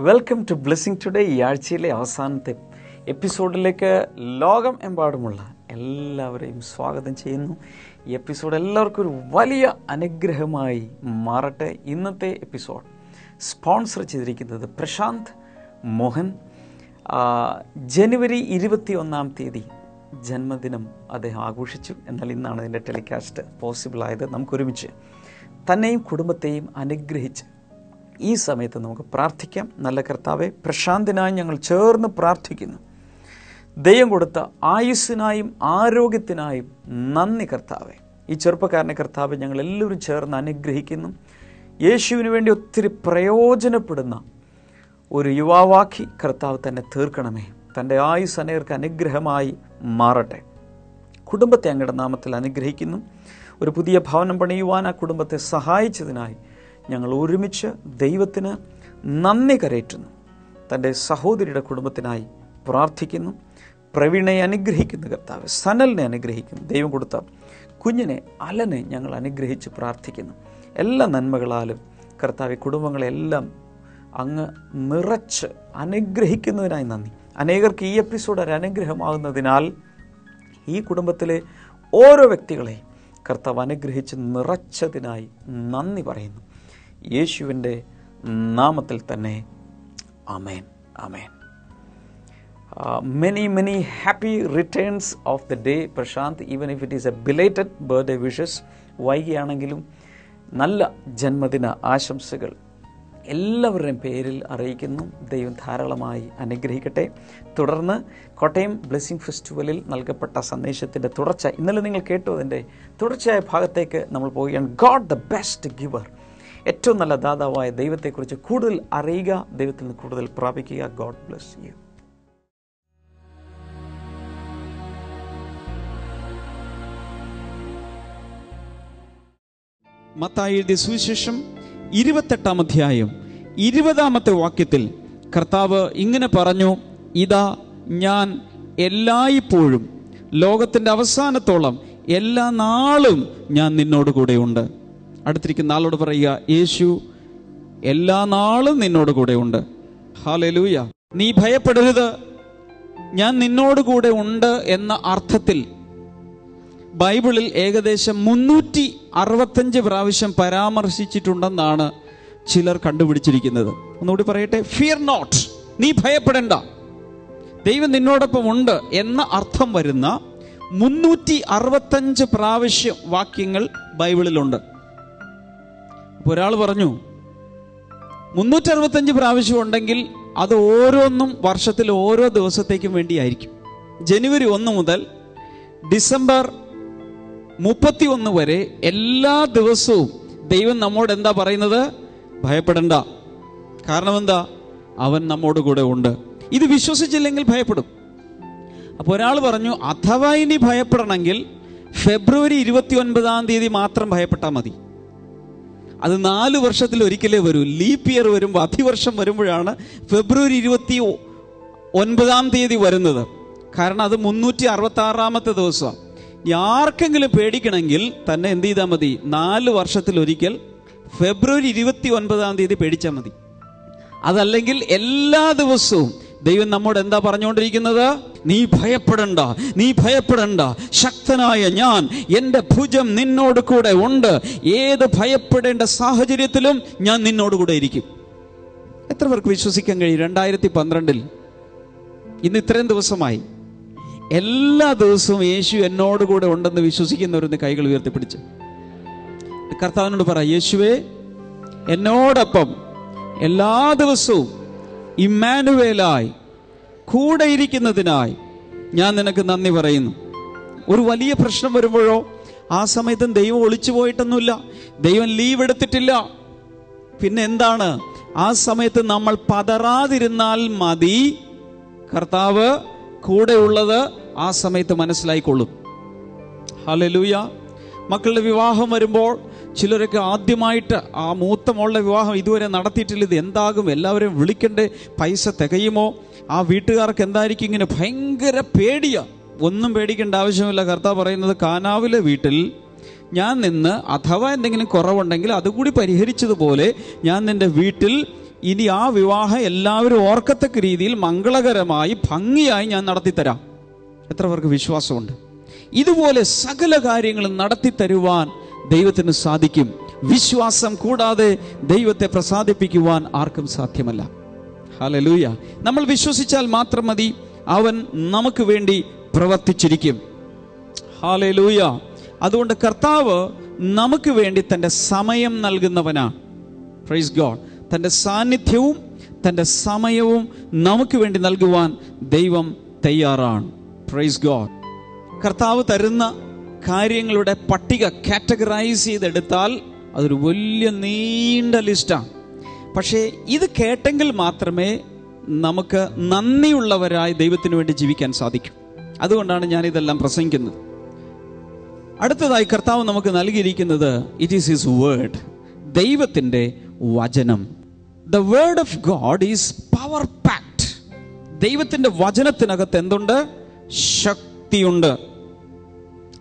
Welcome to blessing today. ഈ ആഴ്ചയിലെ അവസാനത്തെ എപ്പിസോഡിലേക്ക് ലോകം എമ്പാടുമുള്ള എല്ലാവരെയും സ്വാഗതം ചെയ്യുന്നു. ഈ എപ്പിസോഡ് എല്ലാവർക്കും ഒരു വലിയ അനുഗ്രഹമായി മാറട്ടെ. ഇന്നത്തെ എപ്പിസോഡ് സ്പോൺസർ ചെയ്തിരിക്കുന്നത് പ്രശാന്ത് മോഹൻ. ജനുവരി 21 ജന്മദിനം അദ്ദേഹം ആഘോഷിച്ചു. എന്നാൽ ഇന്നാണ് ഇതിൻ്റെ ടെലികാസ്റ്റ് പോസിബിൾ ആയത്. നമുക്കൊരുമിച്ച് തന്നെയും കുടുംബത്തെയും അനുഗ്രഹിച്ച് ഈ സമയത്ത് നമുക്ക് പ്രാർത്ഥിക്കാം. നല്ല കർത്താവേ, പ്രശാന്തിനായി ഞങ്ങൾ ചേർന്ന് പ്രാർത്ഥിക്കുന്നു. ദൈവം കൊടുത്ത ആയുസ്സിനായും ആരോഗ്യത്തിനായും നന്ദി കർത്താവേ. ഈ ചെറുപ്പക്കാരനെ കർത്താവെ ഞങ്ങളെല്ലാവരും ചേർന്ന് അനുഗ്രഹിക്കുന്നു. യേശുവിന് വേണ്ടി ഒത്തിരി പ്രയോജനപ്പെടുന്ന ഒരു യുവാവാക്കി കർത്താവ് തന്നെ തീർക്കണമേ. തൻ്റെ ആയുസ് അനേകർക്ക് അനുഗ്രഹമായി മാറട്ടെ. കുടുംബത്തെ അങ്ങയുടെ നാമത്തിൽ അനുഗ്രഹിക്കുന്നു. ഒരു പുതിയ ഭവനം പണിയുവാൻ ആ കുടുംബത്തെ സഹായിച്ചതിനായി ഞങ്ങൾ ഒരുമിച്ച് ദൈവത്തിന് നന്ദി കരയറ്റുന്നു. തൻ്റെ സഹോദരിയുടെ കുടുംബത്തിനായി പ്രാർത്ഥിക്കുന്നു. പ്രവീണയെ അനുഗ്രഹിക്കുന്നു കർത്താവ്. സനലിനെ അനുഗ്രഹിക്കുന്നു. ദൈവം കൊടുത്ത കുഞ്ഞിനെ അലനെ ഞങ്ങൾ അനുഗ്രഹിച്ച് പ്രാർത്ഥിക്കുന്നു. എല്ലാ നന്മകളാലും കർത്താവ് കുടുംബങ്ങളെല്ലാം അങ്ങ് നിറച്ച് അനുഗ്രഹിക്കുന്നതിനായി നന്ദി. അനേകർക്ക് ഈ എപ്പിസോഡ് ഒരു അനുഗ്രഹമാകുന്നതിനാൽ ഈ കുടുംബത്തിലെ ഓരോ വ്യക്തികളെയും കർത്താവ് അനുഗ്രഹിച്ച് നിറച്ചതിനായി നന്ദി പറയുന്നു. യേശുവിൻ്റെ നാമത്തിൽ തന്നെ ആമേൻ, ആമേൻ. Many happy returns of the day Prashant. even if it is a belated birthday wishes. വൈകിയാണെങ്കിലും നല്ല ജന്മദിന ആശംസകൾ എല്ലാവരുടെയും പേരിൽ അറിയിക്കുന്നു. ദൈവം ധാരാളമായി അനുഗ്രഹിക്കട്ടെ. തുടർന്ന് കോട്ടയം ബ്ലെസ്സിംഗ് ഫെസ്റ്റിവലിൽ നൽകപ്പെട്ട സന്ദേശത്തിൻ്റെ തുടർച്ച, ഇന്നലെ നിങ്ങൾ കേട്ടു, അതിൻ്റെ തുടർച്ചയായ ഭാഗത്തേക്ക് നമ്മൾ പോവുകയാണ്. ഗോഡ് ദ ബെസ്റ്റ് ഗിവർ, ഏറ്റവും നല്ല ദാതാവായ ദൈവത്തെക്കുറിച്ച് കൂടുതൽ അറിയുക, ദൈവത്തിൽ നിന്ന് കൂടുതൽ പ്രാപിക്കുക. God bless U. മത്തായി എഴുതിയ സുവിശേഷം 28-ാം അധ്യായം 20-ാമത്തെ വാക്യത്തിൽ കർത്താവ് ഇങ്ങനെ പറഞ്ഞു: ഇതാ ഞാൻ എല്ലായ്പ്പോഴും ലോകത്തിൻ്റെ അവസാനത്തോളം എല്ലാ നാളും ഞാൻ നിന്നോട് കൂടെ ഉണ്ട്. അടുത്തിരിക്കുന്ന ആളോട് പറയുക, യേശു എല്ലാ നാളും നിന്നോട് കൂടെ ഉണ്ട്. ഹല്ലേലൂയ. നീ ഭയപ്പെടരുത്, ഞാൻ നിന്നോട് കൂടെ ഉണ്ട് എന്ന അർത്ഥത്തിൽ ബൈബിളിൽ ഏകദേശം 365 പ്രാവശ്യം പരാമർശിച്ചിട്ടുണ്ടെന്നാണ് ചിലർ കണ്ടുപിടിച്ചിരിക്കുന്നത്. ഒന്നുകൂടി പറയട്ടെ, ഫിയർ നോട്ട്, നീ ഭയപ്പെടേണ്ട, ദൈവം നിന്നോടൊപ്പം ഉണ്ട് എന്ന അർത്ഥം വരുന്ന 365 പ്രാവശ്യം വാക്യങ്ങൾ ബൈബിളിലുണ്ട്. അപ്പോൾ ഒരാൾ പറഞ്ഞു 365 പ്രാവശ്യം ഉണ്ടെങ്കിൽ അത് ഓരോന്നും വർഷത്തിൽ ഓരോ ദിവസത്തേക്കും വേണ്ടിയായിരിക്കും. ജനുവരി 1 മുതൽ ഡിസംബർ 31 വരെ എല്ലാ ദിവസവും ദൈവം നമ്മോട് എന്താ പറയുന്നത്? ഭയപ്പെടണ്ട. കാരണം എന്താ? അവൻ നമ്മോട് കൂടെ ഉണ്ട്. ഇത് വിശ്വസിച്ചില്ലെങ്കിൽ ഭയപ്പെടും. അപ്പോൾ ഒരാൾ പറഞ്ഞു, അഥവാ ഇനി ഭയപ്പെടണമെങ്കിൽ ഫെബ്രുവരി 29 മാത്രം ഭയപ്പെട്ടാൽ മതി. അത് 4 വർഷത്തിൽ ഒരിക്കലേ വരൂ. ലീപ്പ് ഇയർ വരുമ്പോൾ, അതിവർഷം വരുമ്പോഴാണ് ഫെബ്രുവരി 29 വരുന്നത്. കാരണം അത് 366-ാമത്തെ ദിവസമാണ്. ആർക്കെങ്കിലും പേടിക്കണമെങ്കിൽ തന്നെ എന്ത് ചെയ്താൽ മതി? 4 വർഷത്തിൽ ഒരിക്കൽ ഫെബ്രുവരി 29 പേടിച്ചാൽ മതി. അതല്ലെങ്കിൽ എല്ലാ ദിവസവും ദൈവം നമ്മോട് എന്താ പറഞ്ഞുകൊണ്ടിരിക്കുന്നത്? നീ ഭയപ്പെടണ്ട, നീ ഭയപ്പെടണ്ട, ശക്തനായ ഞാൻ, എൻ്റെ ഭുജം നിന്നോട് കൂടെ ഉണ്ട്. ഏത് ഭയപ്പെടേണ്ട സാഹചര്യത്തിലും ഞാൻ നിന്നോട് കൂടെ ഇരിക്കും. എത്ര പേർക്ക് വിശ്വസിക്കാൻ കഴിയും? 2012 ഇന്ന് ഇത്രയും ദിവസമായി എല്ലാ ദിവസവും യേശു എന്നോട് കൂടെ ഉണ്ടെന്ന് വിശ്വസിക്കുന്നവരൊന്ന് കൈകൾ ഉയർത്തിപ്പിടിച്ച് കർത്താവിനോട് പറ, യേശുവേ എന്നോടൊപ്പം എല്ലാ ദിവസവും ഇമ്മാനുവേലായി കൂടെ ഇരിക്കുന്നതിനായി ഞാൻ നിനക്ക് നന്ദി പറയുന്നു. ഒരു വലിയ പ്രശ്നം വരുമ്പോഴോ ആ സമയത്തും ദൈവം ഒളിച്ചു പോയിട്ടൊന്നുമില്ല, ദൈവം ലീവ് എടുത്തിട്ടില്ല. പിന്നെ എന്താണ്? ആ സമയത്ത് നമ്മൾ പതറാതിരുന്നാൽ മതി. കർത്താവ് കൂടെ ഉള്ളത് ആ സമയത്ത് മനസ്സിലായിക്കൊള്ളും. ഹല്ലേലൂയ. മക്കളുടെ വിവാഹം വരുമ്പോൾ ചിലരൊക്കെ ആദ്യമായിട്ട് ആ മൂത്ത മോളുടെ വിവാഹം ഇതുവരെ നടത്തിയിട്ടില്ല, ഇത് എന്താകും, എല്ലാവരെയും വിളിക്കണ്ടേ, പൈസ തികയുമോ, ആ വീട്ടുകാർക്ക് എന്തായിരിക്കും, ഇങ്ങനെ ഭയങ്കര പേടിയാ. ഒന്നും പേടിക്കേണ്ട ആവശ്യമില്ല. കർത്താവ് പറയുന്നത്, കാനാവിലെ വീട്ടിൽ ഞാൻ നിന്ന് അഥവാ എന്തെങ്കിലും കുറവുണ്ടെങ്കിൽ അതുകൂടി പരിഹരിച്ചതുപോലെ ഞാൻ നിന്റെ വീട്ടിൽ ഇനി ആ വിവാഹം എല്ലാവരും ഓർക്കത്തക്ക രീതിയിൽ മംഗളകരമായി ഭംഗിയായി ഞാൻ നടത്തിത്തരാം. എത്ര പേർക്ക് വിശ്വാസമുണ്ട്? ഇതുപോലെ സകല കാര്യങ്ങളും നടത്തിത്തരുവാൻ ദൈവത്തിന് സാധിക്കും. വിശ്വാസം കൂടാതെ ദൈവത്തെ പ്രസാദിപ്പിക്കുവാൻ ആർക്കും സാധ്യമല്ല. ഹല്ലേലൂയ. നമ്മൾ വിശ്വസിച്ചാൽ മാത്രം മതി. അവൻ നമുക്ക് വേണ്ടി പ്രവർത്തിച്ചിരിക്കും. ഹല്ലേലൂയ. അതുകൊണ്ട് കർത്താവ് നമുക്ക് വേണ്ടി തൻ്റെ സമയം നൽകുന്നവനാണ്. Praise God. തൻ്റെ സാന്നിധ്യവും തൻ്റെ സമയവും നമുക്ക് വേണ്ടി നൽകുവാൻ ദൈവം തയ്യാറാണ്. Praise God. കർത്താവ് തരുന്ന കാര്യങ്ങളുടെ പട്ടിക കാറ്റഗറൈസ് ചെയ്തെടുത്താൽ അതൊരു വലിയ നീണ്ട ലിസ്റ്റാണ്. പക്ഷേ ഇത് കേട്ടെങ്കിൽ മാത്രമേ നമുക്ക് നന്ദിയുള്ളവരായി ദൈവത്തിന് വേണ്ടി ജീവിക്കാൻ സാധിക്കും. അതുകൊണ്ടാണ് ഞാനിതെല്ലാം പ്രസംഗിക്കുന്നത്. അടുത്തതായി കർത്താവ് നമുക്ക് നൽകിയിരിക്കുന്നത് ഇറ്റ് ഈസ് ഹിസ് വേർഡ്, ദൈവത്തിൻ്റെ വചനം. The word of God is power packed. ദൈവത്തിൻ്റെ വചനത്തിനകത്ത് എന്തുണ്ട്? ശക്തിയുണ്ട്.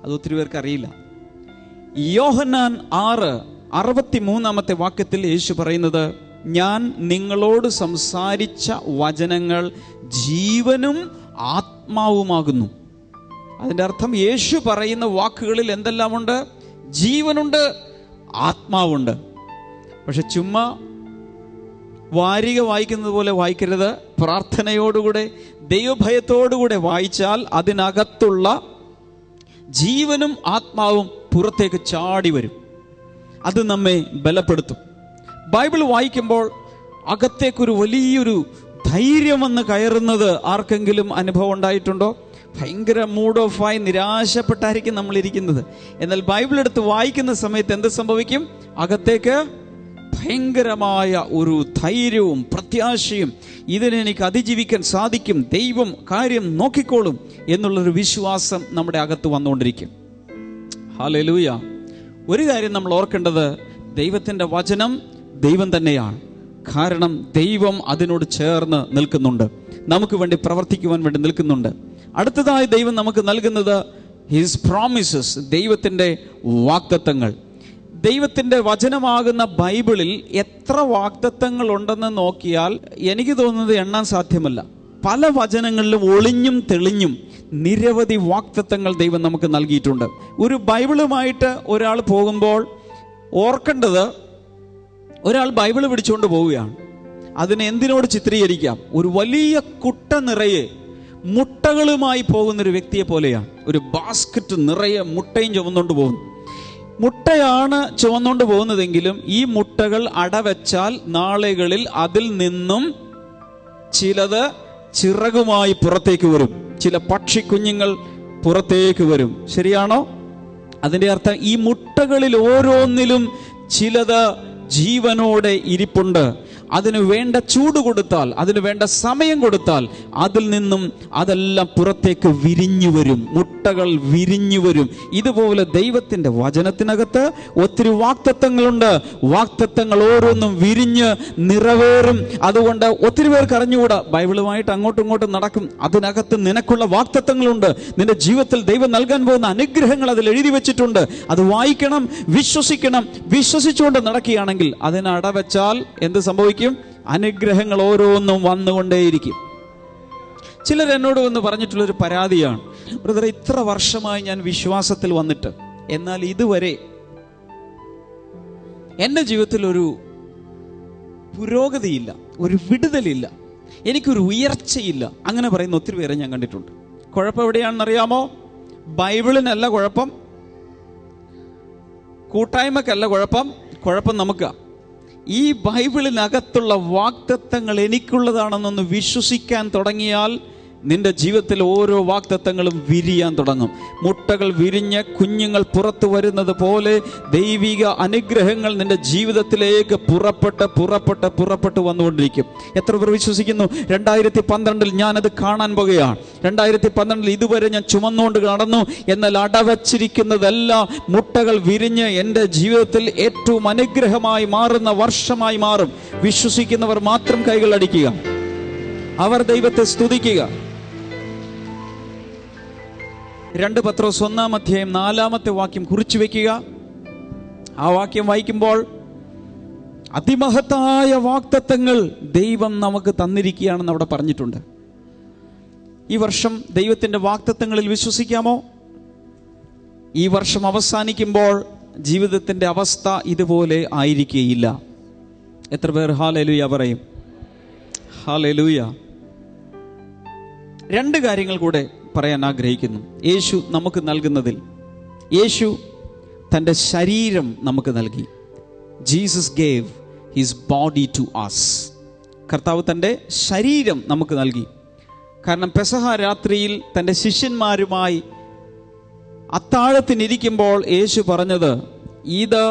അത് ഒത്തിരി പേർക്ക് അറിയില്ല. യോഹന്നാൻ 6:63 വാക്യത്തിൽ യേശു പറയുന്നത്, ഞാൻ നിങ്ങളോട് സംസാരിച്ച വചനങ്ങൾ ജീവനും ആത്മാവുമാകുന്നു. അതിൻ്റെ അർത്ഥം യേശു പറയുന്ന വാക്കുകളിൽ എന്തെല്ലാമുണ്ട്? ജീവനുണ്ട്, ആത്മാവുണ്ട്. പക്ഷെ ചുമ്മാ വാരിക വായിക്കുന്നത് പോലെ വായിക്കരുത്. പ്രാർത്ഥനയോടുകൂടെ ദൈവഭയത്തോടുകൂടെ വായിച്ചാൽ അതിനകത്തുള്ള ജീവനും ആത്മാവും പുറത്തേക്ക് ചാടി വരും. അത് നമ്മെ ബലപ്പെടുത്തും. ബൈബിൾ വായിക്കുമ്പോൾ അകത്തേക്കൊരു വലിയൊരു ധൈര്യം വന്ന് കയറുന്നത് ആർക്കെങ്കിലും അനുഭവം ഉണ്ടായിട്ടുണ്ടോ? ഭയങ്കര മൂഡ് ഓഫായി നിരാശപ്പെട്ടായിരിക്കും നമ്മളിരിക്കുന്നത്. എന്നാൽ ബൈബിൾ എടുത്ത് വായിക്കുന്ന സമയത്ത് എന്ത് സംഭവിക്കും? അകത്തേക്ക് ഭയങ്കരമായ ഒരു ധൈര്യവും പ്രത്യാശയും, ഇതിനെനിക്ക് അതിജീവിക്കാൻ സാധിക്കും, ദൈവം കാര്യം നോക്കിക്കോളും എന്നുള്ളൊരു വിശ്വാസം നമ്മുടെ അകത്ത് വന്നുകൊണ്ടിരിക്കും. ഹല്ലേലൂയ. ഒരു കാര്യം നമ്മൾ ഓർക്കേണ്ടത്, ദൈവത്തിൻ്റെ വചനം ദൈവം തന്നെയാണ്. കാരണം ദൈവം അതിനോട് ചേർന്ന് നിൽക്കുന്നുണ്ട്, നമുക്ക് വേണ്ടി പ്രവർത്തിക്കുവാൻ വേണ്ടി നിൽക്കുന്നുണ്ട്. അടുത്തതായി ദൈവം നമുക്ക് നൽകുന്നത് ഹിസ് പ്രോമിസസ്, ദൈവത്തിൻ്റെ വാഗ്ദത്തങ്ങൾ. ദൈവത്തിൻ്റെ വചനമാകുന്ന ബൈബിളിൽ എത്ര വാഗ്ദത്തങ്ങൾ ഉണ്ടെന്ന് നോക്കിയാൽ എനിക്ക് തോന്നുന്നത് എണ്ണാൻ സാധ്യമല്ല. പല വചനങ്ങളിലും ഒളിഞ്ഞും തെളിഞ്ഞും നിരവധി വാഗ്ദത്തങ്ങൾ ദൈവം നമുക്ക് നൽകിയിട്ടുണ്ട്. ഒരു ബൈബിളുമായിട്ട് ഒരാൾ പോകുമ്പോൾ ഓർക്കേണ്ടത്, ഒരാൾ ബൈബിള് പിടിച്ചുകൊണ്ട് പോവുകയാണ്. അതിനെ എന്തിനോട് ചിത്രീകരിക്കാം? ഒരു വലിയ കുട്ട നിറയെ മുട്ടകളുമായി പോകുന്നൊരു വ്യക്തിയെ പോലെയാണ്. ഒരു ബാസ്ക്കറ്റ് നിറയെ മുട്ടയും ചുമന്നുകൊണ്ട് പോകുന്നു. മുട്ടയാണ് ചുവന്നുകൊണ്ട് പോകുന്നതെങ്കിലും ഈ മുട്ടകൾ അടവെച്ചാൽ നാളുകളിൽ അതിൽ നിന്നും ചിലത് ചിറകുമായി പുറത്തേക്ക് വരും, ചില പക്ഷിക്കുഞ്ഞുങ്ങൾ പുറത്തേക്ക് വരും. ശരിയാണോ? അതിൻ്റെ അർത്ഥം ഈ മുട്ടകളിൽ ഓരോന്നിലും ചിലത് ജീവനോടെ ഇരിപ്പുണ്ട്. അതിന് വേണ്ട ചൂട് കൊടുത്താൽ, അതിന് വേണ്ട സമയം കൊടുത്താൽ അതിൽ നിന്നും അതെല്ലാം പുറത്തേക്ക് വിരിഞ്ഞു വരും, മുട്ടകൾ വിരിഞ്ഞു വരും. ഇതുപോലെ ദൈവത്തിൻ്റെ വചനത്തിനകത്ത് ഒത്തിരി വാഗ്ദത്തങ്ങളുണ്ട്. വാഗ്ദത്തങ്ങൾ ഓരോന്നും വിരിഞ്ഞ് നിറവേറും. അതുകൊണ്ട് ഒത്തിരി പേർക്ക് അറിഞ്ഞുകൂടാ. ബൈബിളുമായിട്ട് അങ്ങോട്ടും ഇങ്ങോട്ടും നടക്കും. അതിനകത്ത് നിനക്കുള്ള വാഗ്ദത്തങ്ങളുണ്ട്. നിന്റെ ജീവിതത്തിൽ ദൈവം നൽകാൻ പോകുന്ന അനുഗ്രഹങ്ങൾ അതിൽ എഴുതി വെച്ചിട്ടുണ്ട്. അത് വായിക്കണം, വിശ്വസിക്കണം. വിശ്വസിച്ചുകൊണ്ട് നടക്കുകയാണെങ്കിൽ അതിനടവെച്ചാൽ എന്ത് സംഭവിക്കും? അനുഗ്രഹങ്ങൾ ഓരോന്നും വന്നുകൊണ്ടേയിരിക്കും. ചിലർ എന്നോട് വന്ന് പറഞ്ഞിട്ടുള്ളൊരു പരാതിയാണ്, ബ്രദർ, ഇത്ര വർഷമായി ഞാൻ വിശ്വാസത്തിൽ വന്നിട്ട്, എന്നാൽ ഇതുവരെ എൻ്റെ ജീവിതത്തിൽ ഒരു പുരോഗതിയില്ല, ഒരു വിടുതലില്ല, എനിക്കൊരു ഉയർച്ചയില്ല. അങ്ങനെ പറയുന്ന ഒത്തിരി പേരെ ഞാൻ കണ്ടിട്ടുണ്ട്. കുഴപ്പം എവിടെയാണെന്നറിയാമോ? ബൈബിളിനല്ല കുഴപ്പം, കൂട്ടായ്മക്കല്ല കുഴപ്പം, കുഴപ്പം നമുക്കാ. ഈ ബൈബിളിനകത്തുള്ള വാഗ്ദത്തങ്ങൾ എനിക്കുള്ളതാണെന്നൊന്ന് വിശ്വസിക്കാൻ തുടങ്ങിയാൽ നിന്റെ ജീവിതത്തിൽ ഓരോ വാഗ്ദത്തങ്ങളും വിരിയാൻ തുടങ്ങും. മുട്ടകൾ വിരിഞ്ഞ് കുഞ്ഞുങ്ങൾ പുറത്തു വരുന്നത് പോലെ ദൈവിക അനുഗ്രഹങ്ങൾ നിന്റെ ജീവിതത്തിലേക്ക് പുറപ്പെട്ട് വന്നുകൊണ്ടിരിക്കും. എത്ര പേർ വിശ്വസിക്കുന്നു? 2012 ഞാനത് കാണാൻ പോകുകയാണ്. 2012 ഇതുവരെ ഞാൻ ചുമന്നുകൊണ്ട് നടന്നു, എന്നാൽ അടവച്ചിരിക്കുന്നതെല്ലാം മുട്ടകൾ വിരിഞ്ഞ് എൻ്റെ ജീവിതത്തിൽ ഏറ്റവും അനുഗ്രഹമായി മാറുന്ന വർഷമായി മാറും. വിശ്വസിക്കുന്നവർ മാത്രം കൈകൾ അടിക്കുക, അവർ ദൈവത്തെ സ്തുതിക്കുക. 2 പത്രോസ് 1-ാം അധ്യായം 4-ാമത്തെ വാക്യം കുറിച്ചു വെക്കുക. ആ വാക്യം വായിക്കുമ്പോൾ അതിമഹത്തായ വാഗ്ദത്തങ്ങൾ ദൈവം നമുക്ക് തന്നിരിക്കുകയാണെന്ന് അവിടെ പറഞ്ഞിട്ടുണ്ട്. ഈ വർഷം ദൈവത്തിൻ്റെ വാഗ്ദത്തങ്ങളിൽ വിശ്വസിക്കാമോ? ഈ വർഷം അവസാനിക്കുമ്പോൾ ജീവിതത്തിൻ്റെ അവസ്ഥ ഇതുപോലെ ആയിരിക്കുകയില്ല. എത്ര പേർ ഹല്ലേലൂയ പറയും? ഹല്ലേലൂയ. രണ്ട് കാര്യങ്ങൾ കൂടെ പറയാൻ ആഗ്രഹിക്കുന്നു. യേശു നമുക്ക് നൽകുന്നതിൽ, യേശു തൻ്റെ ശരീരം നമുക്ക് നൽകി. Jesus gave his body to us. കർത്താവ് തൻ്റെ ശരീരം നമുക്ക് നൽകി. കാരണം പെസഹ രാത്രിയിൽ തൻ്റെ ശിഷ്യന്മാരുമായി അത്താഴത്തിനിരിക്കുമ്പോൾ യേശു പറഞ്ഞത്, ഇത്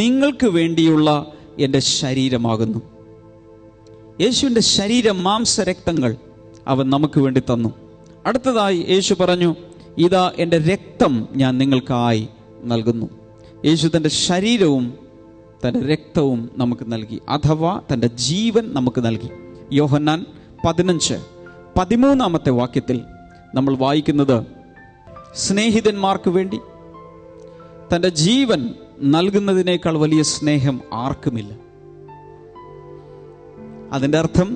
നിങ്ങൾക്ക് വേണ്ടിയുള്ള എൻ്റെ ശരീരമാകുന്നു. യേശുവിൻ്റെ ശരീരം, മാംസരക്തങ്ങൾ അവൻ നമുക്ക് വേണ്ടി തന്നു. അടുത്തതായി യേശു പറഞ്ഞു, ഇതാ എൻ്റെ രക്തം ഞാൻ നിങ്ങൾക്കായി നൽകുന്നു. യേശു തൻ്റെ ശരീരവും തൻ്റെ രക്തവും നമുക്ക് നൽകി, അഥവാ തൻ്റെ ജീവൻ നമുക്ക് നൽകി. യോഹന്നാൻ 15:13 വാക്യത്തിൽ നമ്മൾ വായിക്കുന്നത്, സ്നേഹിതന്മാർക്ക് വേണ്ടി തൻ്റെ ജീവൻ നൽകുന്നതിനേക്കാൾ വലിയ സ്നേഹം ആർക്കുമില്ല. അതിൻ്റെ അർത്ഥം,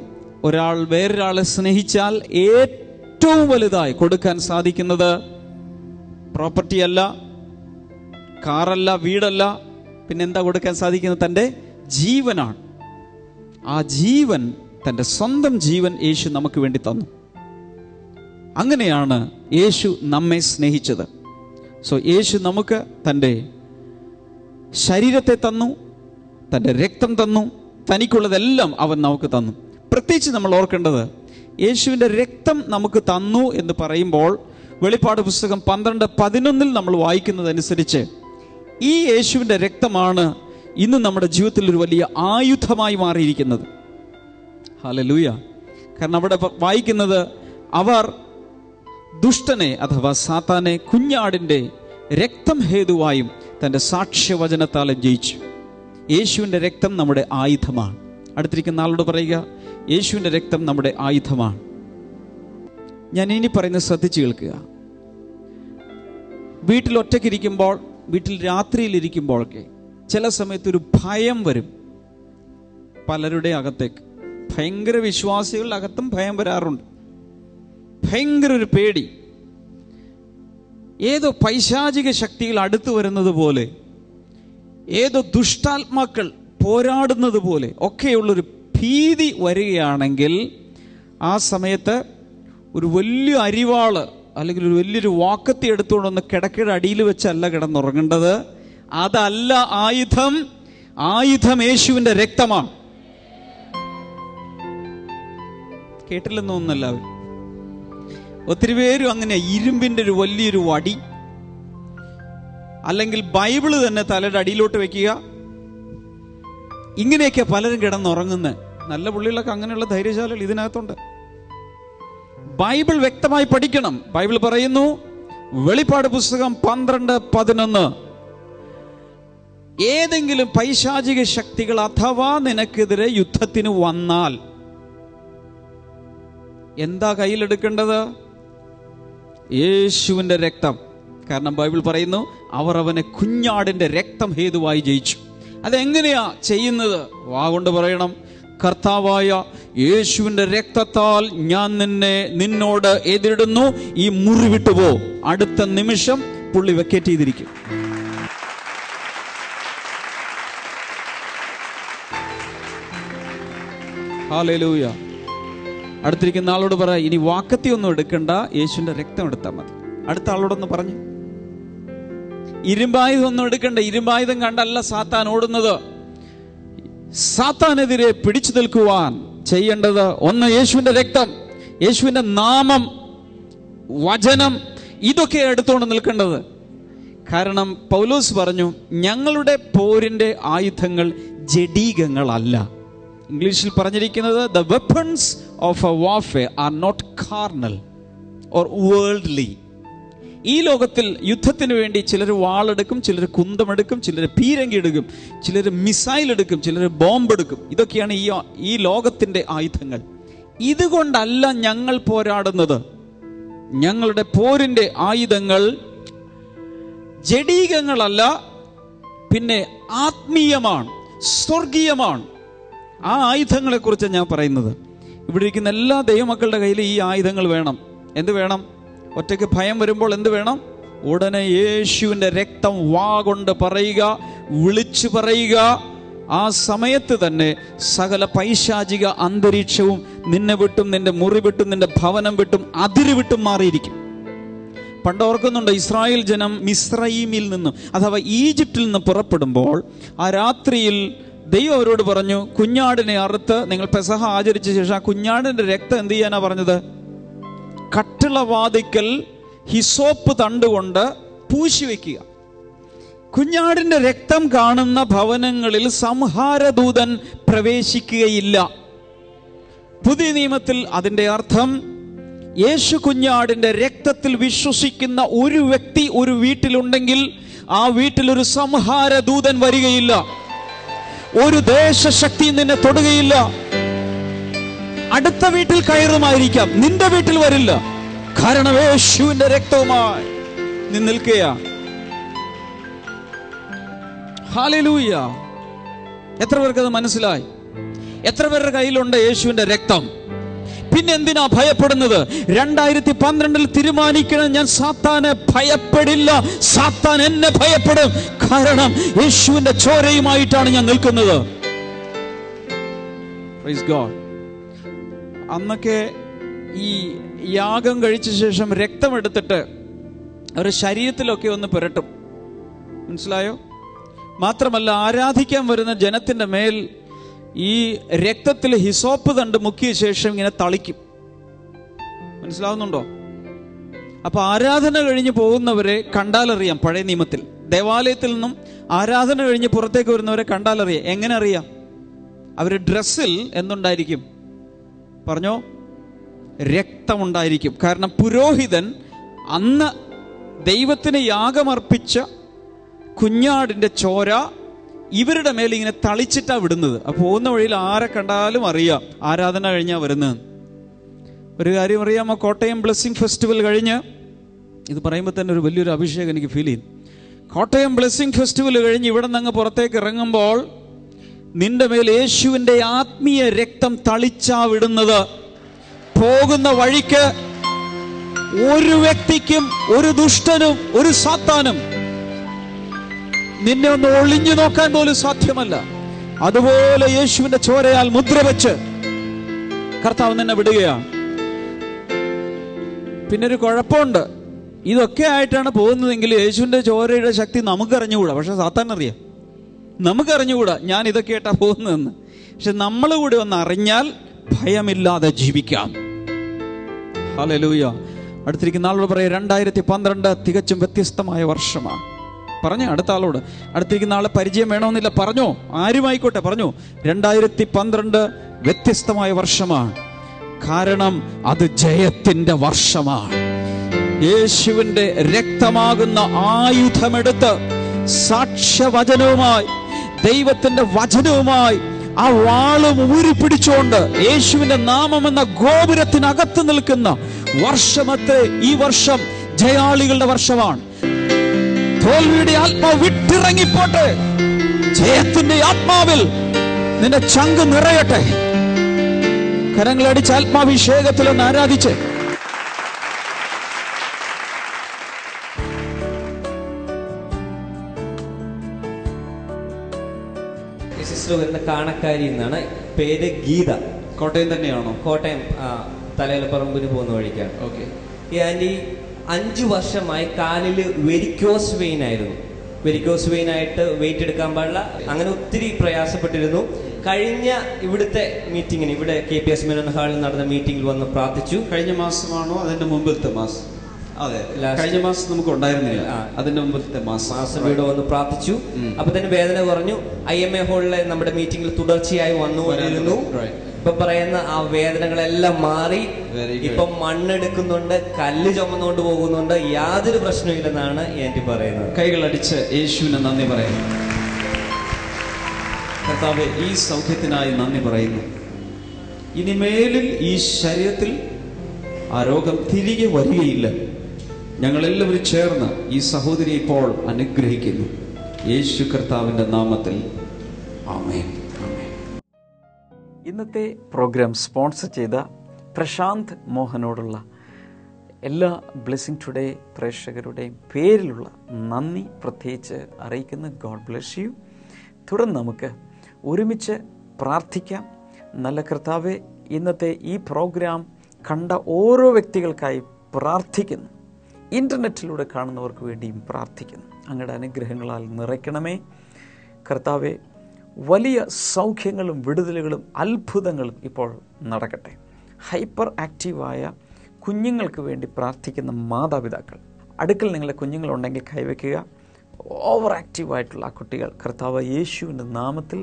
ഒരാൾ വേറൊരാളെ സ്നേഹിച്ചാൽ ഏറ്റവും വലുതായി കൊടുക്കാൻ സാധിക്കുന്നത് പ്രോപ്പർട്ടി അല്ല, കാറല്ല, വീടല്ല, പിന്നെന്താ കൊടുക്കാൻ സാധിക്കുന്നത്? തൻ്റെ ജീവനാണ്. ആ ജീവൻ, തൻ്റെ സ്വന്തം ജീവൻ യേശു നമുക്ക് വേണ്ടി തന്നു. അങ്ങനെയാണ് യേശു നമ്മെ സ്നേഹിച്ചത്. സോ യേശു നമുക്ക് തൻ്റെ ശരീരത്തെ തന്നു, തൻ്റെ രക്തം തന്നു, തനിക്കുള്ളതെല്ലാം അവൻ നമുക്ക് തന്നു. പ്രത്യേകിച്ച് നമ്മൾ ഓർക്കേണ്ടത്, യേശുവിൻ്റെ രക്തം നമുക്ക് തന്നു എന്ന് പറയുമ്പോൾ വെളിപ്പാട് പുസ്തകം 12:11 നമ്മൾ വായിക്കുന്നതനുസരിച്ച് ഈ യേശുവിൻ്റെ രക്തമാണ് ഇന്ന് നമ്മുടെ ജീവിതത്തിൽ ഒരു വലിയ ആയുധമായി മാറിയിരിക്കുന്നത്. ഹല്ലേലൂയ. കാരണം അവിടെ വായിക്കുന്നത്, അവർ ദുഷ്ടനെ അഥവാ സാത്താനെ കുഞ്ഞാടിൻ്റെ രക്തം ഹേതുവായും തൻ്റെ സാക്ഷ്യവചനത്താലും ജയിച്ചു. യേശുവിൻ്റെ രക്തം നമ്മുടെ ആയുധമാണ്. അടുത്തിരിക്കുന്ന ആളോട് പറയുക, യേശുവിൻ്റെ രക്തം നമ്മുടെ ആയുധമാണ്. ഞാൻ ഇനി പറയുന്നത് ശ്രദ്ധിച്ചു കേൾക്കുക. വീട്ടിൽ ഒറ്റയ്ക്കിരിക്കുമ്പോൾ, വീട്ടിൽ രാത്രിയിലിരിക്കുമ്പോഴൊക്കെ ചില സമയത്തൊരു ഭയം വരും പലരുടെ അകത്തേക്ക്. ഭയങ്കര വിശ്വാസികളുടെ അകത്തും ഭയം വരാറുണ്ട്. ഭയങ്കര ഒരു പേടി, ഏതോ പൈശാചിക ശക്തികൾ അടുത്തു വരുന്നത് പോലെ, ഏതോ ദുഷ്ടാത്മാക്കൾ പോരാടുന്നത് പോലെ ഒക്കെയുള്ളൊരു ഭീതി വരികയാണെങ്കിൽ ആ സമയത്ത് ഒരു വലിയ അരിവാള് അല്ലെങ്കിൽ ഒരു വലിയൊരു വാക്കത്തി എടുത്തുകൊണ്ടൊന്ന് കിടക്കയുടെ അടിയിൽ വെച്ചല്ല കിടന്നുറങ്ങേണ്ടത്. അതല്ല ആയുധം. ആയുധം യേശുവിൻ്റെ രക്തമാണ്. കേട്ടില്ലെന്ന് തോന്നുന്നല്ല. ഒത്തിരി പേരും അങ്ങനെ ഇരുമ്പിൻ്റെ ഒരു വലിയൊരു വടി അല്ലെങ്കിൽ ബൈബിള് തന്നെ തലയുടെ അടിയിലോട്ട് വെക്കുക, ഇങ്ങനെയൊക്കെ പലരും കിടന്നുറങ്ങുന്നത്. നല്ല പുള്ളികളൊക്കെ അങ്ങനെയുള്ള ധൈര്യശാലികൾ ഇതിനകത്തുണ്ട്. ബൈബിൾ വ്യക്തമായി പഠിക്കണം. ബൈബിൾ പറയുന്നു, വെളിപ്പാട് പുസ്തകം 12:11, ഏതെങ്കിലും പൈശാചിക ശക്തികൾ അഥവാ നിനക്കെതിരെ യുദ്ധത്തിന് വന്നാൽ എന്താ കയ്യിലെടുക്കേണ്ടത്? യേശുവിൻ്റെ രക്തം. കാരണം ബൈബിൾ പറയുന്നു, അവർ അവനെ കുഞ്ഞാടിൻ്റെ രക്തം ഹേതുവായി ജയിച്ചു. അതെങ്ങനെയാ ചെയ്യുന്നത്? വാ കൊണ്ട് പറയണം, കർത്താവായ യേശുവിൻ്റെ രക്തത്താൽ ഞാൻ നിന്നോട് എതിരിടുന്നു, ഈ മുറി വിട്ടുപോ. അടുത്ത നിമിഷം പുള്ളി വെക്കേറ്റ് ചെയ്തിരിക്കും. ഹല്ലേലൂയ. അടുത്തിരിക്കുന്ന ആളോട് പറ, ഇനി വാക്കത്തി ഒന്നും എടുക്കണ്ട, യേശുവിൻ്റെ രക്തം എടുത്താൽ മതി. അടുത്ത ആളോടൊന്ന് പറഞ്ഞു, ഇരുമ്പായുധം ഒന്നും എടുക്കണ്ട. ഇരുമ്പായുധം കണ്ടല്ല സാത്താൻ ഓടുന്നത്. സാത്താനെതിരെ പിടിച്ചു നിൽക്കുവാൻ ചെയ്യേണ്ടത് ഒന്ന് യേശുവിൻ്റെ രക്തം, യേശുവിൻ്റെ നാമം, വചനം, ഇതൊക്കെ എടുത്തുകൊണ്ട് നിൽക്കേണ്ടത്. കാരണം പൗലോസ് പറഞ്ഞു, ഞങ്ങളുടെ പോരിന്റെ ആയുധങ്ങൾ ജഡീകങ്ങളല്ല. ഇംഗ്ലീഷിൽ പറഞ്ഞിരിക്കുന്നത്, the weapons of a warfare are not carnal or worldly. ഈ ലോകത്തിൽ യുദ്ധത്തിന് വേണ്ടി ചിലർ വാളെടുക്കും, ചിലർ കുന്തമെടുക്കും, ചിലർ പീരങ്കി എടുക്കും, ചിലർ മിസൈൽ എടുക്കും, ചിലർ ബോംബെടുക്കും. ഇതൊക്കെയാണ് ഈ ലോകത്തിൻ്റെ ആയുധങ്ങൾ. ഇതുകൊണ്ടല്ല ഞങ്ങൾ പോരാടുന്നത്. ഞങ്ങളുടെ പോരിൻ്റെ ആയുധങ്ങൾ ജഡീകങ്ങളല്ല, പിന്നെ ആത്മീയമാണ്, സ്വർഗീയമാണ്. ആ ആയുധങ്ങളെക്കുറിച്ച് ഞാൻ പറയുന്നത്. ഇവിടെ ഇരിക്കുന്ന എല്ലാ ദൈവമക്കളുടെ കയ്യിൽ ഈ ആയുധങ്ങൾ വേണം. എന്ത് വേണം? ഒറ്റയ്ക്ക് ഭയം വരുമ്പോൾ എന്ത് വേണം? ഉടനെ യേശുവിൻ്റെ രക്തം വാ കൊണ്ട് പറയുക, വിളിച്ചു പറയുക. ആ സമയത്ത് തന്നെ സകല പൈശാചിക അന്തരീക്ഷവും നിന്നെ വിട്ടും, നിന്റെ മുറി വിട്ടും, നിന്റെ ഭവനം വിട്ടും, അതിര് വിട്ടും മാറിയിരിക്കും. പണ്ട് ഓർക്കുന്നുണ്ട്, ഇസ്രായേൽ ജനം മിസ്രയീമിൽ നിന്നും അഥവാ ഈജിപ്തിൽ നിന്ന് പുറപ്പെടുമ്പോൾ ആ രാത്രിയിൽ ദൈവം അവരോട് പറഞ്ഞു, കുഞ്ഞാടിനെ അറുത്ത് നിങ്ങൾ പെസഹ ആചരിച്ച ശേഷം ആ കുഞ്ഞാടിന്റെ രക്തം എന്ത് ചെയ്യാനാ പറഞ്ഞത്? കട്ടിളവാതിക്കൽ ഹിസോപ്പ് തണ്ടുകൊണ്ട് പൂശി വയ്ക്കുക. കുഞ്ഞാടിന്റെ രക്തം കാണുന്ന ഭവനങ്ങളിൽ സംഹാരദൂതൻ പ്രവേശിക്കുകയില്ല. പുതിയ നിയമത്തിൽ അതിന്റെ അർത്ഥം, യേശു കുഞ്ഞാടിന്റെ രക്തത്തിൽ വിശ്വസിക്കുന്ന ഒരു വ്യക്തി ഒരു വീട്ടിലുണ്ടെങ്കിൽ ആ വീട്ടിൽ ഒരു സംഹാരദൂതൻ വരികയില്ല. ഒരു ദേശശക്തി നിന്നെ തൊടുകയില്ല. അടുത്ത വീട്ടിൽ കയറുമായിരിക്കാം, നിന്റെ വീട്ടിൽ വരില്ല. കാരണം യേശുവിന്റെ രക്തവുമായി നീ നിൽക്കുക. ഹല്ലേലൂയ! എത്ര പേർക്കത് മനസ്സിലായി? എത്ര പേരുടെ കയ്യിലുണ്ട് യേശുവിന്റെ രക്തം? പിന്നെ എന്തിനാ ഭയപ്പെടുന്നത്? 2012 തീരുമാനിക്കണം, ഞാൻ സാത്താനെ ഭയപ്പെടില്ല, സാത്താൻ എന്നെ ഭയപ്പെടും. കാരണം യേശുവിന്റെ ചോരയുമായിട്ടാണ് ഞാൻ നിൽക്കുന്നത്. Praise God. അന്നൊക്കെ ഈ യാഗം കഴിച്ച ശേഷം രക്തമെടുത്തിട്ട് അവരുടെ ശരീരത്തിലൊക്കെ ഒന്ന് പുരട്ടും. മനസ്സിലായോ? മാത്രമല്ല, ആരാധിക്കാൻ വരുന്ന ജനത്തിന്റെ മേൽ ഈ രക്തത്തിൽ ഹിസോപ്പ് തണ്ട് മുക്കിയ ശേഷം ഇങ്ങനെ തളിക്കും. മനസ്സിലാവുന്നുണ്ടോ? അപ്പൊ ആരാധന കഴിഞ്ഞ് പോകുന്നവരെ കണ്ടാലറിയാം. പഴയ നിയമത്തിൽ ദേവാലയത്തിൽ നിന്നും ആരാധന കഴിഞ്ഞ് പുറത്തേക്ക് വരുന്നവരെ കണ്ടാലറിയാം. എങ്ങനെ അറിയാം? അവര് ഡ്രസ്സിൽ എന്തുണ്ടായിരിക്കും? പറഞ്ഞോ? രക്തമുണ്ടായിരിക്കും. കാരണം പുരോഹിതൻ അന്ന് ദൈവത്തിന് യാഗമർപ്പിച്ച കുഞ്ഞാടിന്റെ ചോര ഇവരുടെ മേൽ ഇങ്ങനെ തളിച്ചിട്ടാ വിടുന്നത്. അപ്പൊ പോകുന്ന വഴിയിൽ ആരെ കണ്ടാലും അറിയാം ആരാധന കഴിഞ്ഞാ വരുന്നത്. ഒരു കാര്യം അറിയാമോ? കോട്ടയം ബ്ലെസ്സിങ് ഫെസ്റ്റിവൽ കഴിഞ്ഞ്, ഇത് പറയുമ്പോൾ തന്നെ ഒരു വലിയൊരു അഭിഷേകം എനിക്ക് ഫീൽ ചെയ്യും. കോട്ടയം ബ്ലെസ്സിങ് ഫെസ്റ്റിവൽ കഴിഞ്ഞ് ഇവിടെ നിന്ന് അങ്ങ് പുറത്തേക്ക് ഇറങ്ങുമ്പോൾ നിന്റെ മേൽ യേശുവിന്റെ ആത്മീയ രക്തം തളിച്ചാ വിടുന്നത്. പോകുന്ന വഴിക്ക് ഒരു വ്യക്തിക്കും, ഒരു ദുഷ്ടനും, ഒരു സാത്താനും നിന്നെ ഒന്ന് ഒളിഞ്ഞു നോക്കാൻ പോലും സാധ്യമല്ല. അതുപോലെ യേശുവിന്റെ ചോരയാൽ മുദ്ര വെച്ച് കർത്താവ് നിന്നെ വിടുകയാണ്. പിന്നെ ഒരു കുഴപ്പമുണ്ട്. ഇതൊക്കെ ആയിട്ടാണ് പോകുന്നതെങ്കിൽ യേശുവിന്റെ ചോരയുടെ ശക്തി നമുക്കറിഞ്ഞുകൂടാ. പക്ഷെ സാത്താൻ അറിയാം. നമുക്കറിഞ്ഞുകൂടാ ഞാൻ ഇതൊക്കെ ആയിട്ടാ പോകുന്നതെന്ന്. പക്ഷെ നമ്മൾ കൂടി ഒന്ന് അറിഞ്ഞാൽ ഭയമില്ലാതെ ജീവിക്കാം. ഹല്ലേലൂയ! അടുത്തിരിക്കുന്ന ആളോട് പറയാം, 2012 തികച്ചും വ്യത്യസ്തമായ വർഷമാണ്. പറഞ്ഞ അടുത്ത ആളോട്, അടുത്തിരിക്കുന്ന ആളെ പരിചയം വേണമെന്നില്ല, പറഞ്ഞോ, ആരുമായിക്കോട്ടെ പറഞ്ഞോ. 2012 വ്യത്യസ്തമായ വർഷമാണ്. കാരണം അത് ജയത്തിന്റെ വർഷമാണ്. യേശുവിന്റെ രക്തമാകുന്ന ആയുധമെടുത്ത് സാക്ഷ്യവചനവുമായി, ദൈവത്തിന്റെ വചനവുമായി ആ വാളും ഊരിപ്പിടിച്ചുകൊണ്ട് യേശുവിന്റെ നാമമെന്ന ഗോപുരത്തിനകത്ത് നിൽക്കുന്ന വർഷമത്തെ ഈ വർഷം ജയാളികളുടെ വർഷമാണ്. തോൽവിയുടെ ആത്മാവ് വിട്ടിറങ്ങിപ്പോട്ടെ. ജയത്തിന്റെ ആത്മാവിൽ നിന്റെ ചങ്ക് നിറയട്ടെ. കരങ്ങളടിച്ച് ആത്മാഭിഷേകത്തിൽ ഒന്ന് ആരാധിച്ച്. സിസ്റ്റർ വരുന്ന കാണക്കാരി എന്നാണ്. പേര് ഗീത. കോട്ടയം തന്നെയാണോ? കോട്ടയം തലയിലപ്പറമ്പിന് പോകുന്ന വഴിക്കാണ്. ഓക്കെ. ഈ ആൻറ്റി 5 വർഷമായി കാലില് വെരിക്കോസ് വെയിൻ ആയിരുന്നു. വെരിക്കോസ് വെയിൻ ആയിട്ട് വെയിറ്റ് എടുക്കാൻ പാടില്ല, അങ്ങനെ ഒത്തിരി പ്രയാസപ്പെട്ടിരുന്നു. കഴിഞ്ഞ ഇവിടുത്തെ മീറ്റിങ്ങിന്, ഇവിടെ KPS മെനോൻ ഹാളിൽ നടന്ന മീറ്റിംഗിൽ വന്ന് പ്രാർത്ഥിച്ചു. കഴിഞ്ഞ മാസമാണോ അതിന്റെ മുമ്പിലത്തെ മാസം? അതെ, കഴിഞ്ഞ മാസം നമുക്ക് ഉണ്ടായിരുന്നില്ല, അതിന്റെ മുമ്പിലത്തെ മാസം ഇവിടെ വന്ന് പ്രാർത്ഥിച്ചു. അപ്പൊ തന്നെ വേദന കുറഞ്ഞു. IMA ഹാളിലെ നമ്മുടെ മീറ്റിംഗിൽ തുടർച്ചയായി വന്നുകൊണ്ടിരുന്നു. ഇപ്പൊ പറയുന്ന ആ വേദനകളെല്ലാം മാറി. ഇപ്പം മണ്ണെടുക്കുന്നുണ്ട്, കല്ല് ചുമന്നുകൊണ്ട് പോകുന്നുണ്ട്, യാതൊരു പ്രശ്നമില്ലെന്നാണ് ആന്റി പറയുന്നത്. കൈകളടിച്ച് യേശുവിന് നന്ദി പറയുന്നു. കർത്താവേ, ഈ സൗഖ്യത്തിനായി നന്ദി പറയുന്നു. ഇനിമേലിൽ ഈ ശരീരത്തിൽ ആ രോഗം തിരികെ വരികയില്ല. ഞങ്ങളെല്ലാവരും ചേർന്ന് ഈ സഹോദരി ഇപ്പോൾ അനുഗ്രഹിക്കുന്നു. യേശു കർത്താവിന്റെ നാമത്തിൽ ആമേൻ. ഇന്നത്തെ പ്രോഗ്രാം സ്പോൺസർ ചെയ്ത പ്രശാന്ത് മോഹനോടുള്ള എല്ലാ ബ്ലെസ്സിംഗ് ടുഡേ പ്രേക്ഷകരുടെയും പേരിലുള്ള നന്ദി പ്രത്യേകിച്ച് അറിയിക്കുന്നു. God bless U. തുടർന്ന് നമുക്ക് ഒരുമിച്ച് പ്രാർത്ഥിക്കാം. നല്ല കർത്താവേ, ഇന്നത്തെ ഈ പ്രോഗ്രാം കണ്ട ഓരോ വ്യക്തികൾക്കായി പ്രാർത്ഥിക്കുന്നു. ഇൻ്റർനെറ്റിലൂടെ കാണുന്നവർക്ക് വേണ്ടിയും പ്രാർത്ഥിക്കുന്നു. അങ്ങയുടെ അനുഗ്രഹങ്ങളാൽ നിറയ്ക്കണമേ കർത്താവെ. വലിയ സൗഖ്യങ്ങളും വിടുതലുകളും അത്ഭുതങ്ങളും ഇപ്പോൾ നടക്കട്ടെ. ഹൈപ്പർ ആക്റ്റീവായ കുഞ്ഞുങ്ങൾക്ക് വേണ്ടി പ്രാർത്ഥിക്കുന്ന മാതാപിതാക്കൾ, അടുക്കൽ നിങ്ങളുടെ കുഞ്ഞുങ്ങളുണ്ടെങ്കിൽ കൈവയ്ക്കുക. ഓവർ ആക്റ്റീവായിട്ടുള്ള ആ കുട്ടികൾ കർത്താവ് യേശുവിൻ്റെ നാമത്തിൽ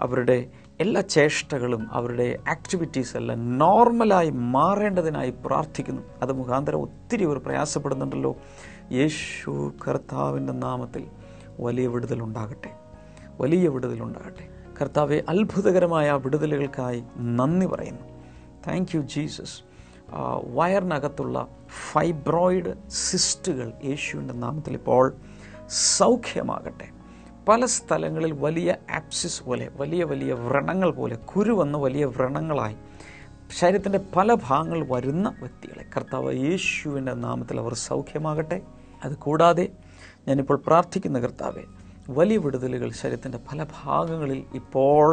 അവരുടെ എല്ലാ ചേഷ്ടകളും അവരുടെ ആക്ടിവിറ്റീസ് എല്ലാം നോർമലായി മാറേണ്ടതിനായി പ്രാർത്ഥിക്കുന്നു. അത് മുഖാന്തരം ഒത്തിരി അവർ പ്രയാസപ്പെടുന്നുണ്ടല്ലോ. യേശു കർത്താവിൻ്റെ നാമത്തിൽ വലിയ വിടുതലുണ്ടാകട്ടെ, വലിയ വിടുതലുണ്ടാകട്ടെ കർത്താവെ. അത്ഭുതകരമായ വിടുതലുകൾക്കായി നന്ദി പറയുന്നു. Thank you Jesus. വയറിനകത്തുള്ള ഫൈബ്രോയിഡ് സിസ്റ്റുകൾ യേശുവിൻ്റെ നാമത്തിൽ ഇപ്പോൾ സൗഖ്യമാകട്ടെ. പല സ്ഥലങ്ങളിൽ വലിയ ആപ്സിസ് പോലെ, വലിയ വലിയ വ്രണങ്ങൾ പോലെ, കുരു വന്ന് വലിയ വ്രണങ്ങളായി ശരീരത്തിൻ്റെ പല ഭാഗങ്ങൾ വരുന്ന വ്യക്തികളെ കർത്താവ് യേശുവിൻ്റെ നാമത്തിൽ അവർ സൗഖ്യമാകട്ടെ. അതുകൂടാതെ ഞാനിപ്പോൾ പ്രാർത്ഥിക്കുന്ന കർത്താവെ, വലിയ വിടുതലുകൾ ശരീരത്തിൻ്റെ പല ഭാഗങ്ങളിൽ ഇപ്പോൾ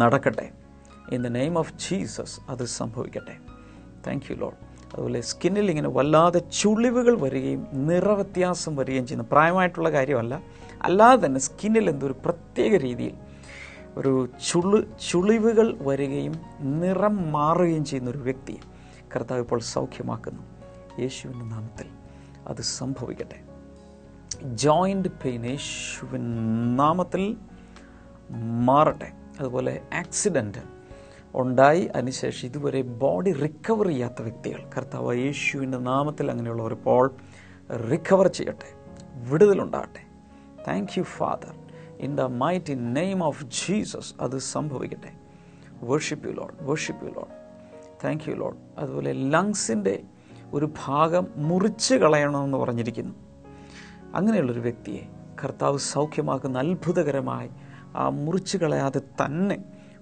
നടക്കട്ടെ. In the name of Jesus അത് സംഭവിക്കട്ടെ. Thank you Lord. അതുപോലെ സ്കിന്നിൽ ഇങ്ങനെ വല്ലാതെ ചുളിവുകൾ വരികയും നിറവ്യത്യാസം വരികയും ചെയ്യുന്ന, പ്രായമായിട്ടുള്ള കാര്യമല്ല, അല്ലാതെ തന്നെ സ്കിന്നിൽ എന്തൊരു പ്രത്യേക രീതിയിൽ ഒരു ചുളിവുകൾ വരികയും നിറം മാറുകയും ചെയ്യുന്ന ഒരു വ്യക്തിയെ കർത്താവ് ഇപ്പോൾ സൗഖ്യമാക്കുന്നു. യേശുവിൻ്റെ നാമത്തിൽ അത് സംഭവിക്കട്ടെ. ജോയിൻ്റ് പെയിൻ യേശുവിൻ നാമത്തിൽ മാറട്ടെ. അതുപോലെ ആക്സിഡൻറ്റ് ഉണ്ടായി അതിനുശേഷം ഇതുവരെ ബോഡി റിക്കവർ ചെയ്യാത്ത വ്യക്തികൾ കർത്താവ് യേശുവിൻ്റെ നാമത്തിൽ അങ്ങനെയുള്ളവർ ഇപ്പോൾ റിക്കവർ ചെയ്യട്ടെ, വിടുതലുണ്ടാകട്ടെ. Thank you father, in the mighty name of Jesus അത് സംഭവിക്കട്ടെ. Worship you Lord, worship you Lord. Thank you Lord. അതുപോലെ ലങ്സിൻ്റെ ഒരു ഭാഗം മുറിച്ച് കളയണമെന്ന് പറഞ്ഞിരിക്കുന്നു. അങ്ങനെയുള്ളൊരു വ്യക്തിയെ കർത്താവ് സൗഖ്യമാക്കുന്ന അത്ഭുതകരമായി ആ മുറിച്ച് കളയാതെ തന്നെ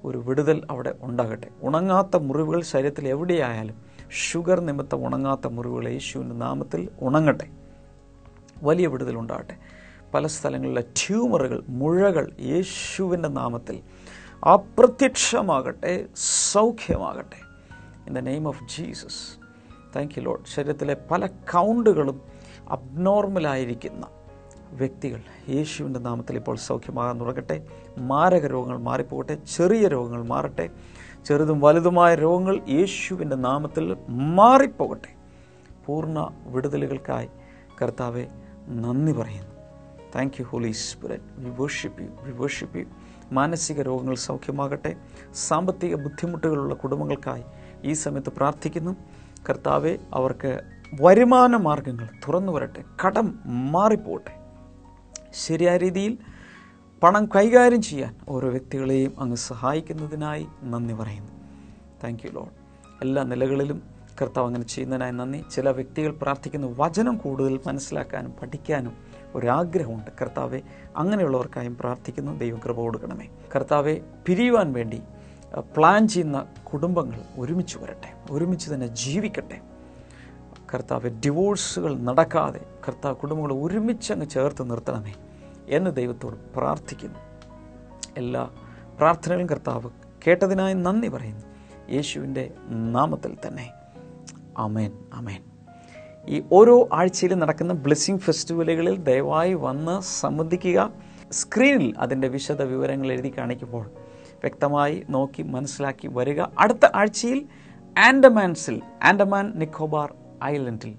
ഒരു വിടുതൽ അവിടെ ഉണ്ടാകട്ടെ. ഉണങ്ങാത്ത മുറിവുകൾ ശരീരത്തിൽ എവിടെയായാലും, ഷുഗർ നിമിത്തം ഉണങ്ങാത്ത മുറിവുകൾ യേശുവിൻ്റെ നാമത്തിൽ ഉണങ്ങട്ടെ. വലിയ വിടുതൽ ഉണ്ടാകട്ടെ. പല സ്ഥലങ്ങളിലെ ട്യൂമറുകൾ, മുഴകൾ യേശുവിൻ്റെ നാമത്തിൽ അപ്രത്യക്ഷമാകട്ടെ, സൗഖ്യമാകട്ടെ. In the name of Jesus. Thank you Lord. ശരീരത്തിലെ പല കൗണ്ടുകളും അബ്നോർമലായിരിക്കുന്ന വ്യക്തികൾ യേശുവിൻ്റെ നാമത്തിൽ ഇപ്പോൾ സൗഖ്യമാകാൻ തുടങ്ങട്ടെ. മാരക രോഗങ്ങൾ മാറിപ്പോകട്ടെ, ചെറിയ രോഗങ്ങൾ മാറട്ടെ, ചെറുതും വലുതുമായ രോഗങ്ങൾ യേശുവിൻ്റെ നാമത്തിൽ മാറിപ്പോകട്ടെ. പൂർണ്ണ വിടുതലുകൾക്കായി കർത്താവെ നന്ദി പറയുന്നു. Thank you Holy Spirit. We worship you, we worship you. മാനസിക രോഗങ്ങൾ സൗഖ്യമാകട്ടെ. സാമ്പത്തിക ബുദ്ധിമുട്ടുകളുള്ള കുടുംബങ്ങൾക്കായി ഈ സമയത്ത് പ്രാർത്ഥിക്കുന്നു. കർത്താവെ, അവർക്ക് വരുമാന മാർഗങ്ങൾ തുറന്നു വരട്ടെ, കടം മാറിപ്പോകട്ടെ. ശരിയായ രീതിയിൽ പണം കൈകാര്യം ചെയ്യാൻ ഓരോ വ്യക്തികളെയും അങ്ങ് സഹായിക്കുന്നതിനായി നന്ദി പറയുന്നു. Thank you Lord. എല്ലാ നിലകളിലും കർത്താവ് അങ്ങനെ ചെയ്യുന്നതിനായി നന്ദി. ചില വ്യക്തികൾ പ്രാർത്ഥിക്കുന്ന വചനം കൂടുതൽ മനസ്സിലാക്കാനും പഠിക്കാനും ഒരാഗ്രഹമുണ്ട്. കർത്താവെ, അങ്ങനെയുള്ളവർക്കായും പ്രാർത്ഥിക്കുന്നു. ദൈവം കൃപ കൊടുക്കണമേ. കർത്താവെ, പിരിയുവാൻ വേണ്ടി പ്ലാൻ ചെയ്യുന്ന കുടുംബങ്ങൾ ഒരുമിച്ച് വരട്ടെ, ഒരുമിച്ച് തന്നെ ജീവിക്കട്ടെ. കർത്താവെ, ഡിവോഴ്സുകൾ നടക്കാതെ കർത്താവ് കുടുംബങ്ങളെ ഒരുമിച്ച് അങ്ങ് ചേർത്ത് നിർത്തണമേ എന്ന് ദൈവത്തോട് പ്രാർത്ഥിക്കുന്നു. എല്ലാ പ്രാർത്ഥനകളും കർത്താവ് കേട്ടതിനായി നന്ദി പറയുന്നു. യേശുവിൻ്റെ നാമത്തിൽ തന്നെ ആമേൻ, ആമേൻ. ഈ ഓരോ ആഴ്ചയിലും നടക്കുന്ന ബ്ലെസ്സിംഗ് ഫെസ്റ്റിവലുകളിൽ ദയവായി വന്ന് സംബന്ധിക്കുക. സ്ക്രീനിൽ അതിൻ്റെ വിശദ വിവരങ്ങൾ എഴുതി കാണിക്കുമ്പോൾ വ്യക്തമായി നോക്കി മനസ്സിലാക്കി വരിക. അടുത്ത ആഴ്ചയിൽ ആൻഡമാൻ നിക്കോബാർ ഐലൻഡിൽ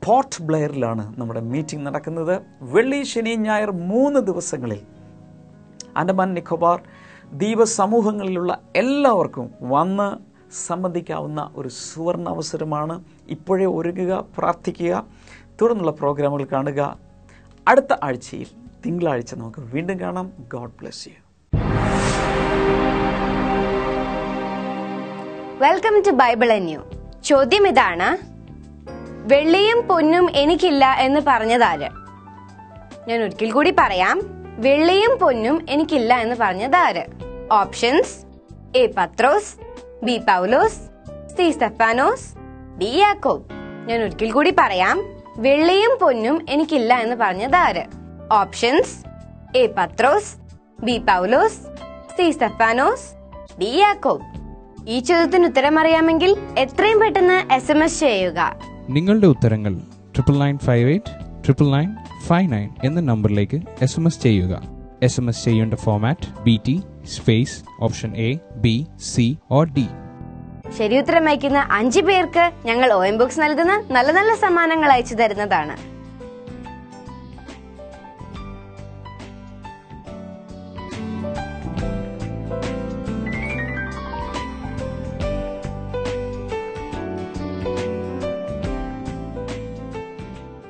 പോർട്ട് ബ്ലെയറിലാണ് നമ്മുടെ മീറ്റിംഗ് നടക്കുന്നത്. വെള്ളി, ശനി, ഞായർ 3 ദിവസങ്ങളിൽ ആൻഡമാൻ നിക്കോബാർ ദ്വീപ സമൂഹങ്ങളിലുള്ള എല്ലാവർക്കും വന്ന് സംബന്ധിക്കാവുന്ന ഒരു സുവർണ അവസരമാണ്. ഇപ്പോഴേ ഒരുങ്ങുക, പ്രാർത്ഥിക്കുക, തുടർന്നുള്ള പ്രോഗ്രാമുകൾ കാണുക. അടുത്ത ആഴ്ചയിൽ തിങ്കളാഴ്ച നമുക്ക് വീണ്ടും കാണാം. God bless you. Welcome to Bible and new. ചോദ്യം ഇതാണ്: വെള്ളിയും പൊന്നും എനിക്കില്ല എന്ന് പറഞ്ഞതാര്? ഞാൻ ഒരിക്കൽ കൂടി പറയാം. വെള്ളിയും പൊന്നും എനിക്കില്ല എന്ന് പറഞ്ഞത് ആര്? ഓപ്ഷൻസ്: എ പത്രോസ്, ബി പൗലോസ്, സി സ്തെഫാനോസ്, ഡി യാക്കോബ്. ഞാൻ ഒരിക്കൽ കൂടി പറയാം. വെള്ളിയും പൊന്നും എനിക്കില്ല എന്ന് പറഞ്ഞത് ആര്? ഓപ്ഷൻസ്: എ പത്രോസ്, ബി പൗലോസ്, സി സ്തെഫാനോസ്, ഡി യാക്കോബ്. ഈ ചോദ്യത്തിന് ഉത്തരം അറിയാമെങ്കിൽ എത്രയും പെട്ടെന്ന് SMS ചെയ്യുക. നിങ്ങളുടെ ഉത്തരങ്ങൾ 99589959 എന്ന നമ്പറിലേക്ക് SMS ചെയ്യുക. SMS ചെയ്യേണ്ട format BT space option A, B, C or D. ശരി ഉത്തരം അയക്കുന്ന 5 പേർക്ക് ഞങ്ങൾ OM ബുക്സ് നൽകുന്ന നല്ല നല്ല സമ്മാനങ്ങൾ അയച്ചു തരുന്നതാണ്.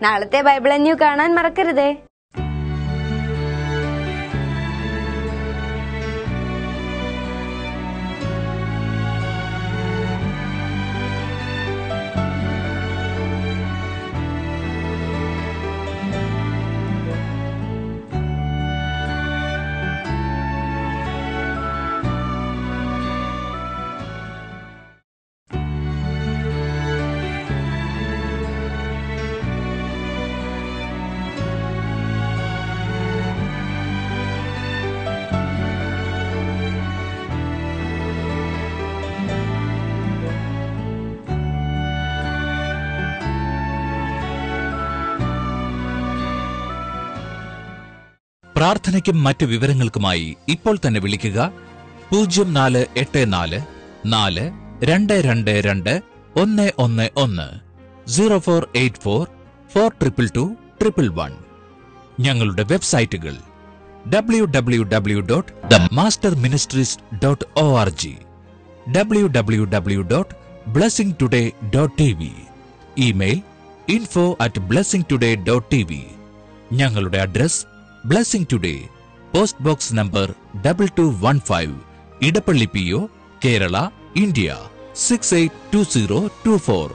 നാളത്തെ ബൈബിൾ ന്യൂ കാണാൻ മറക്കരുതേ. പ്രാർത്ഥനയ്ക്കും മറ്റ് വിവരങ്ങൾക്കുമായി ഇപ്പോൾ തന്നെ വിളിക്കുക 0484 4222 111 0484 4222 ഞങ്ങളുടെ വെബ്സൈറ്റുകൾ www.themasterministries.org, www.blessingtoday.tv, ഇമെയിൽ info@blessingtoday.tv. ഞങ്ങളുടെ address blessing today, post box number 2215, Edappally PO, Kerala, India 682024.